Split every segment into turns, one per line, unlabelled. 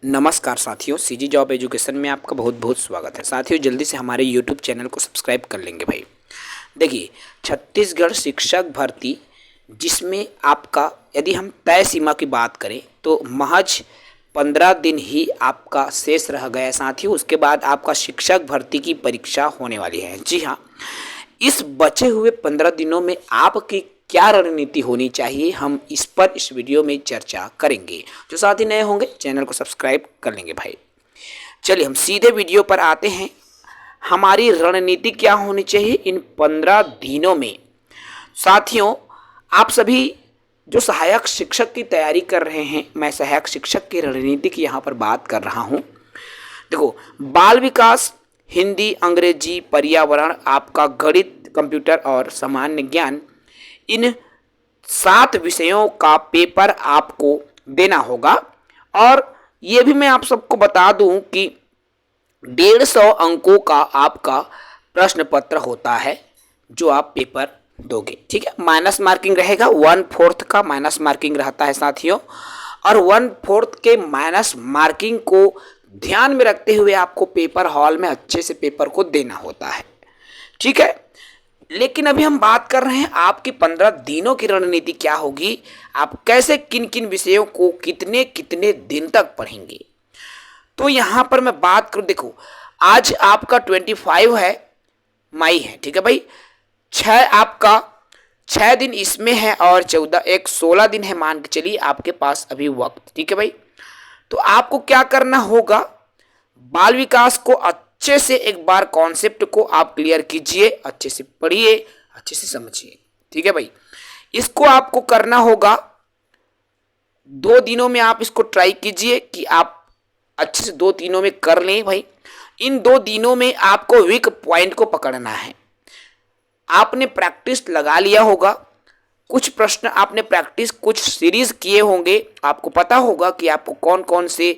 नमस्कार साथियों, CG job education में आपका बहुत बहुत स्वागत है। साथियों, जल्दी से हमारे यूट्यूब चैनल को सब्सक्राइब कर लेंगे भाई। देखिए, छत्तीसगढ़ शिक्षक भर्ती, जिसमें आपका यदि हम तय सीमा की बात करें तो महज 15 दिन ही आपका शेष रह गया है साथियों। उसके बाद आपका शिक्षक भर्ती की परीक्षा होने वाली है। जी हाँ, इस बचे हुए 15 दिनों में आपकी क्या रणनीति होनी चाहिए, हम इस पर इस वीडियो में चर्चा करेंगे। जो साथी नए होंगे चैनल को सब्सक्राइब कर लेंगे भाई। चलिए हम सीधे वीडियो पर आते हैं। हमारी रणनीति क्या होनी चाहिए इन 15 दिनों में। साथियों, आप सभी जो सहायक शिक्षक की तैयारी कर रहे हैं, मैं सहायक शिक्षक की रणनीति की यहाँ पर बात कर रहा हूँ। देखो, बाल विकास, हिंदी, अंग्रेजी, पर्यावरण, आपका गणित, कंप्यूटर और सामान्य ज्ञान, इन 7 विषयों का पेपर आपको देना होगा। और ये भी मैं आप सबको बता दूं कि 150 अंकों का आपका प्रश्न पत्र होता है जो आप पेपर दोगे। ठीक है, माइनस मार्किंग रहेगा, 1/4 का माइनस मार्किंग रहता है साथियों। और 1/4 के माइनस मार्किंग को ध्यान में रखते हुए आपको पेपर हॉल में अच्छे से पेपर को देना होता है। ठीक है, लेकिन अभी हम बात कर रहे हैं आपकी 15 दिनों की रणनीति क्या होगी, आप कैसे किन किन विषयों को कितने कितने दिन तक पढ़ेंगे। तो यहां पर मैं बात करूं, देखो आज आपका 25 है, मई है। ठीक है भाई, 6 दिन इसमें है और 16 दिन है, मान के चलिए आपके पास अभी वक्त। ठीक है भाई, तो आपको क्या करना होगा, बाल विकास को अच्छे से एक बार कॉन्सेप्ट को आप क्लियर कीजिए, अच्छे से पढ़िए, अच्छे से समझिए। ठीक है भाई, इसको आपको करना होगा 2 दिनों में। आप इसको ट्राई कीजिए कि आप अच्छे से 2 दिनों में कर लें भाई। इन 2 दिनों में आपको वीक पॉइंट को पकड़ना है। आपने प्रैक्टिस लगा लिया होगा, कुछ प्रश्न आपने प्रैक्टिस कुछ सीरीज किए होंगे, आपको पता होगा कि आपको कौन कौन से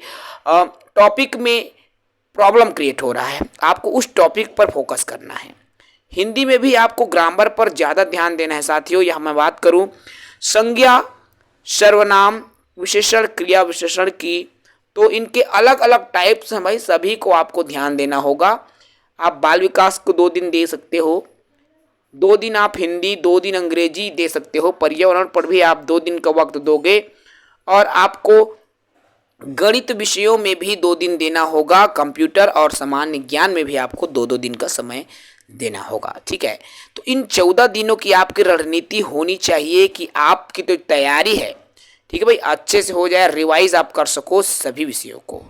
टॉपिक में प्रॉब्लम क्रिएट हो रहा है, आपको उस टॉपिक पर फोकस करना है। हिंदी में भी आपको ग्रामर पर ज़्यादा ध्यान देना है साथियों। यहाँ मैं बात करूँ संज्ञा, सर्वनाम, विशेषण, क्रिया विशेषण की, तो इनके अलग अलग टाइप्स हैं भाई, सभी को आपको ध्यान देना होगा। आप बाल विकास को 2 दिन दे सकते हो, 2 दिन आप हिंदी, 2 दिन अंग्रेजी दे सकते हो, पर्यावरण पर भी आप 2 दिन का वक्त दोगे, और आपको गणित विषयों में भी 2 दिन देना होगा, कंप्यूटर और सामान्य ज्ञान में भी आपको 2-2 दिन का समय देना होगा। ठीक है, तो इन 14 दिनों की आपकी रणनीति होनी चाहिए कि आपकी तो तैयारी है, ठीक है भाई, अच्छे से हो जाए, रिवाइज आप कर सको सभी विषयों को।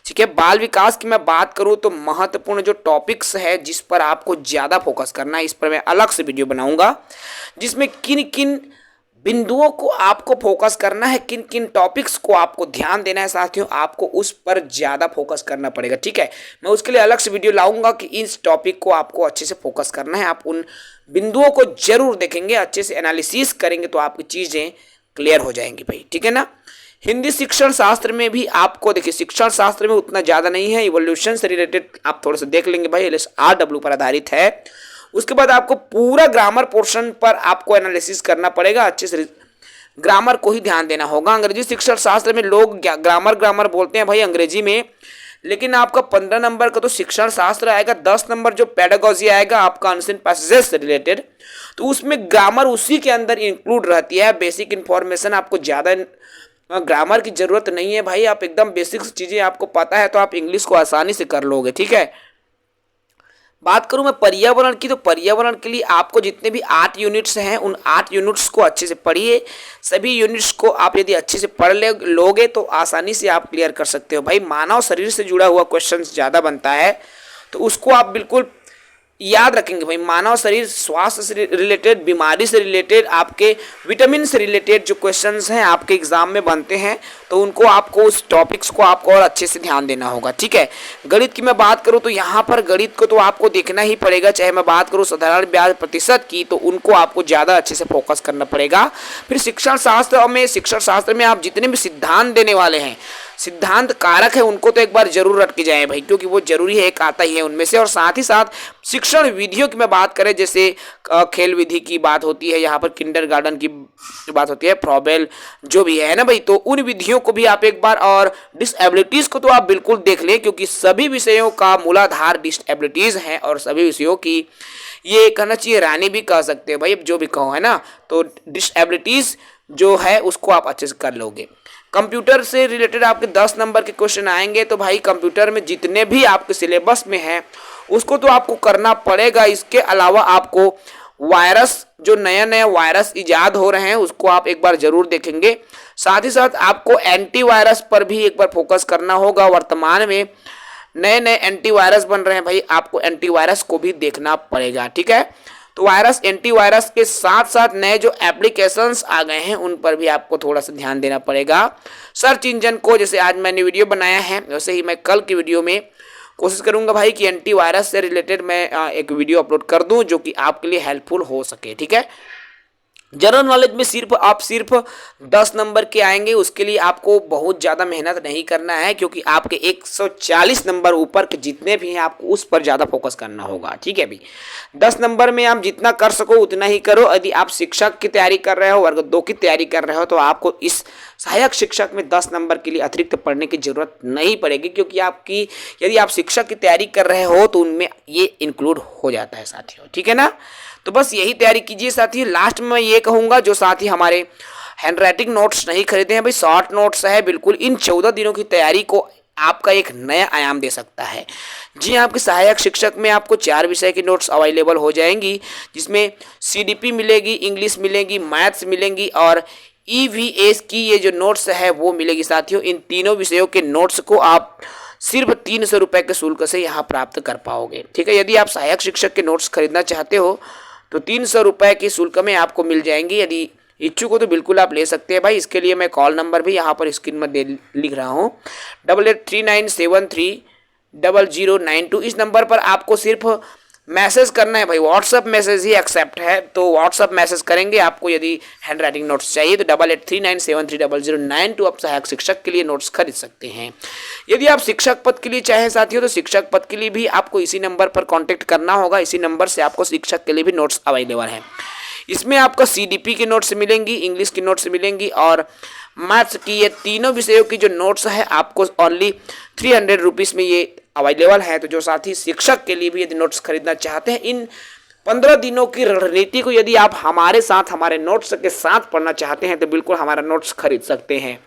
ठीक है, बाल विकास की मैं बात करूं तो महत्वपूर्ण जो टॉपिक्स है जिस पर आपको ज़्यादा फोकस करना है, इस पर मैं अलग से वीडियो बनाऊंगा, जिसमें किन किन बिंदुओं को आपको फोकस करना है, किन किन टॉपिक्स को आपको ध्यान देना है साथियों, आपको उस पर ज़्यादा फोकस करना पड़ेगा। ठीक है, मैं उसके लिए अलग से वीडियो लाऊंगा कि इस टॉपिक को आपको अच्छे से फोकस करना है। आप उन बिंदुओं को जरूर देखेंगे, अच्छे से एनालिसिस करेंगे तो आपकी चीज़ें क्लियर हो जाएंगी भाई। ठीक है ना। हिंदी शिक्षण शास्त्र में भी आपको देखिए, शिक्षण शास्त्र में उतना ज़्यादा नहीं है, इवोल्यूशन से रिलेटेड आप थोड़ा सा देख लेंगे भाई, LSRW पर आधारित है। उसके बाद आपको पूरा ग्रामर पोर्शन पर आपको एनालिसिस करना पड़ेगा, अच्छे से ग्रामर को ही ध्यान देना होगा। अंग्रेजी शिक्षण शास्त्र में लोग ग्रामर बोलते हैं भाई अंग्रेजी में, लेकिन आपका 15 नंबर का तो शिक्षण शास्त्र आएगा, 10 नंबर जो पेडागोजी आएगा आपका अनसीन पैसेजेस से रिलेटेड, तो उसमें ग्रामर उसी के अंदर इंक्लूड रहती है। बेसिक इन्फॉर्मेशन आपको ज़्यादा ग्रामर की ज़रूरत नहीं है भाई, आप एकदम बेसिक चीज़ें आपको पता है तो आप इंग्लिश को आसानी से कर लोगे। ठीक है, बात करूं मैं पर्यावरण की, तो पर्यावरण के लिए आपको जितने भी 8 यूनिट्स हैं उन 8 यूनिट्स को अच्छे से पढ़िए। सभी यूनिट्स को आप यदि अच्छे से पढ़ लोगे तो आसानी से आप क्लियर कर सकते हो भाई। मानव शरीर से जुड़ा हुआ क्वेश्चन ज़्यादा बनता है तो उसको आप बिल्कुल याद रखेंगे भाई। मानव शरीर, स्वास्थ्य से रिलेटेड, बीमारी से रिलेटेड, आपके विटामिन से रिलेटेड जो क्वेश्चंस हैं आपके एग्जाम में बनते हैं, तो उनको आपको उस टॉपिक्स को आपको और अच्छे से ध्यान देना होगा। ठीक है, गणित की मैं बात करूं तो यहाँ पर गणित को तो आपको देखना ही पड़ेगा, चाहे मैं बात करूं साधारण ब्याज प्रतिशत की, तो उनको आपको ज़्यादा अच्छे से फोकस करना पड़ेगा। फिर शिक्षण शास्त्र में आप जितने भी सिद्धांत देने वाले हैं, सिद्धांत कारक है उनको तो एक बार जरूर रट के जाए भाई, क्योंकि वो जरूरी है, एक आता ही है उनमें से। और साथ ही साथ शिक्षण विधियों की मैं बात करें, जैसे खेल विधि की बात होती है, यहाँ पर किंडरगार्टन की बात होती है, फ्रॉबेल जो भी है ना भाई, तो उन विधियों को भी आप एक बार, और डिसएबिलिटीज को तो आप बिल्कुल देख लें, क्योंकि सभी विषयों का मूलाधार डिसएबिलिटीज है, और सभी विषयों की ये कहना चाहिए रानी भी कह सकते हैं भाई, अब जो भी कहो है ना, तो डिसएबिलिटीज जो है उसको आप अच्छे से कर लोगे। कंप्यूटर से रिलेटेड आपके 10 नंबर के क्वेश्चन आएंगे, तो भाई कंप्यूटर में जितने भी आपके सिलेबस में है उसको तो आपको करना पड़ेगा। इसके अलावा आपको वायरस, जो नया नया वायरस इजाद हो रहे हैं उसको आप एक बार जरूर देखेंगे। साथ ही साथ आपको एंटीवायरस पर भी एक बार फोकस करना होगा। वर्तमान में नए नए एंटीवायरस बन रहे हैं भाई, आपको एंटीवायरस को भी देखना पड़ेगा, ठीक है। तो वायरस, एंटीवायरस के साथ साथ नए जो एप्लीकेशंस आ गए हैं उन पर भी आपको थोड़ा सा ध्यान देना पड़ेगा। सर्च इंजन को, जैसे आज मैंने वीडियो बनाया है वैसे ही मैं कल की वीडियो में कोशिश करूंगा भाई कि एंटीवायरस से रिलेटेड मैं एक वीडियो अपलोड कर दूं जो कि आपके लिए हेल्पफुल हो सके, ठीक है। जनरल नॉलेज में सिर्फ 10 नंबर के आएंगे, उसके लिए आपको बहुत ज़्यादा मेहनत नहीं करना है, क्योंकि आपके 140 नंबर ऊपर के जितने भी हैं आपको उस पर ज़्यादा फोकस करना होगा, ठीक है भाई। 10 नंबर में आप जितना कर सको उतना ही करो। यदि आप शिक्षक की तैयारी कर रहे हो, वर्ग 2 की तैयारी कर रहे हो, तो आपको इस सहायक शिक्षक में 10 नंबर के लिए अतिरिक्त पढ़ने की जरूरत नहीं पड़ेगी, क्योंकि यदि आप शिक्षक की तैयारी कर रहे हो तो उनमें ये इंक्लूड हो जाता है साथियों, ठीक है ना। तो बस यही तैयारी कीजिए साथी। लास्ट में मैं ये कहूँगा, जो साथी हमारे हैंडराइटिंग नोट्स नहीं खरीदे हैं भाई, शॉर्ट नोट्स है बिल्कुल, इन 14 दिनों की तैयारी को आपका एक नया आयाम दे सकता है। जी, आपके सहायक शिक्षक में आपको 4 विषय की नोट्स अवेलेबल हो जाएंगी, जिसमें CDP मिलेगी, इंग्लिश मिलेगी, मैथ्स मिलेंगी, और EVS की ये जो नोट्स है वो मिलेगी साथियों। इन तीनों विषयों के नोट्स को आप सिर्फ 300 रुपये के शुल्क से यहाँ प्राप्त कर पाओगे, ठीक है। यदि आप सहायक शिक्षक के नोट्स खरीदना चाहते हो तो 300 रुपये के शुल्क में आपको मिल जाएंगी। यदि इच्छुक हो तो बिल्कुल आप ले सकते हैं भाई। इसके लिए मैं कॉल नंबर भी यहाँ पर स्क्रीन में लिख रहा हूँ, 8839730092। इस नंबर पर आपको सिर्फ मैसेज करना है भाई, व्हाट्सअप मैसेज ही एक्सेप्ट है, तो व्हाट्सअप मैसेज करेंगे आपको। यदि हैंड राइटिंग नोट्स चाहिए तो 8839730092 आप सहायक शिक्षक के लिए नोट्स खरीद सकते हैं। यदि आप शिक्षक पद के लिए चाहें साथियों, तो शिक्षक पद के लिए भी आपको इसी नंबर पर कांटेक्ट करना होगा। इसी नंबर से आपको शिक्षक के लिए भी नोट्स अवेलेबल हैं। इसमें आपको CDP की नोट्स मिलेंगी, इंग्लिश की नोट्स मिलेंगी, और मैथ्स की, ये तीनों विषयों की जो नोट्स है आपको ओनली 300 रुपीज़ में ये अवेलेबल है। तो जो साथी शिक्षक के लिए भी यदि नोट्स खरीदना चाहते हैं, इन 15 दिनों की रणनीति को यदि आप हमारे साथ, हमारे नोट्स के साथ पढ़ना चाहते हैं, तो बिल्कुल हमारा नोट्स खरीद सकते हैं।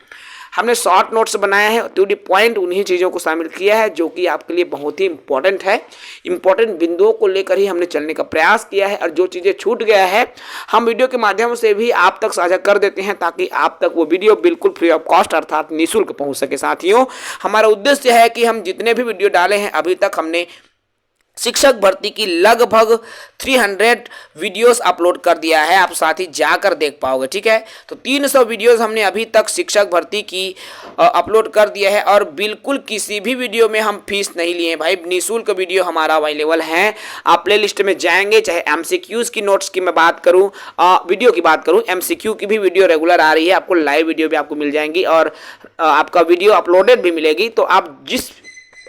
हमने शॉर्ट नोट्स बनाया है, टू द पॉइंट उन्हीं चीज़ों को शामिल किया है जो कि आपके लिए बहुत ही इंपॉर्टेंट है। इंपॉर्टेंट बिंदुओं को लेकर ही हमने चलने का प्रयास किया है, और जो चीज़ें छूट गया है हम वीडियो के माध्यम से भी आप तक साझा कर देते हैं, ताकि आप तक वो वीडियो बिल्कुल फ्री ऑफ कॉस्ट अर्थात निःशुल्क पहुंच सके। साथियों, हमारा उद्देश्य है कि हम जितने भी वीडियो डाले हैं अभी तक, हमने शिक्षक भर्ती की लगभग 300 वीडियोस अपलोड कर दिया है। आप साथ ही जाकर देख पाओगे, ठीक है। तो 300 वीडियोस हमने अभी तक शिक्षक भर्ती की अपलोड कर दिया है, और बिल्कुल किसी भी वीडियो में हम फीस नहीं लिए भाई, निःशुल्क वीडियो हमारा अवेलेबल है। आप प्ले लिस्ट में जाएंगे, चाहे MCQs की नोट्स की मैं बात करूँ, वीडियो की बात करूँ, MCQ की भी वीडियो रेगुलर आ रही है, आपको लाइव वीडियो भी आपको मिल जाएंगी, और आपका वीडियो अपलोडेड भी मिलेगी। तो आप जिस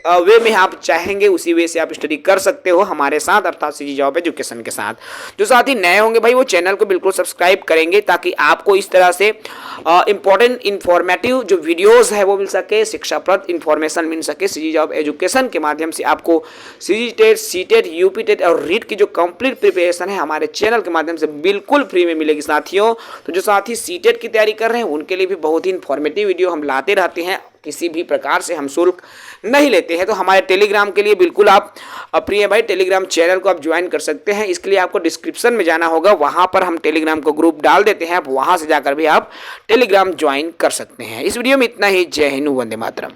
वे में आप चाहेंगे उसी वे से आप स्टडी कर सकते हो हमारे साथ, अर्थात CG जॉब एजुकेशन के साथ। जो साथी नए होंगे भाई, वो चैनल को बिल्कुल सब्सक्राइब करेंगे, ताकि आपको इस तरह से इंपॉर्टेंट इन्फॉर्मेटिव जो वीडियोस है वो मिल सके, शिक्षाप्रद इन्फॉर्मेशन मिल सके। CG जॉब एजुकेशन के माध्यम से आपको CG TET, CTET, UP TET और रीट की जो कंप्लीट प्रिपरेशन है हमारे चैनल के माध्यम से बिल्कुल फ्री में मिलेगी साथियों। तो जो साथी CTET की तैयारी कर रहे हैं उनके लिए भी बहुत ही इन्फॉर्मेटिव वीडियो हम लाते रहते हैं, किसी भी प्रकार से हम शुल्क नहीं लेते हैं। तो हमारे टेलीग्राम के लिए बिल्कुल आप प्रिय भाई, टेलीग्राम चैनल को आप ज्वाइन कर सकते हैं। इसके लिए आपको डिस्क्रिप्शन में जाना होगा, वहां पर हम टेलीग्राम को ग्रुप डाल देते हैं, आप वहां से जाकर भी आप टेलीग्राम ज्वाइन कर सकते हैं। इस वीडियो में इतना ही। जय हिंद, वंदे मातरम।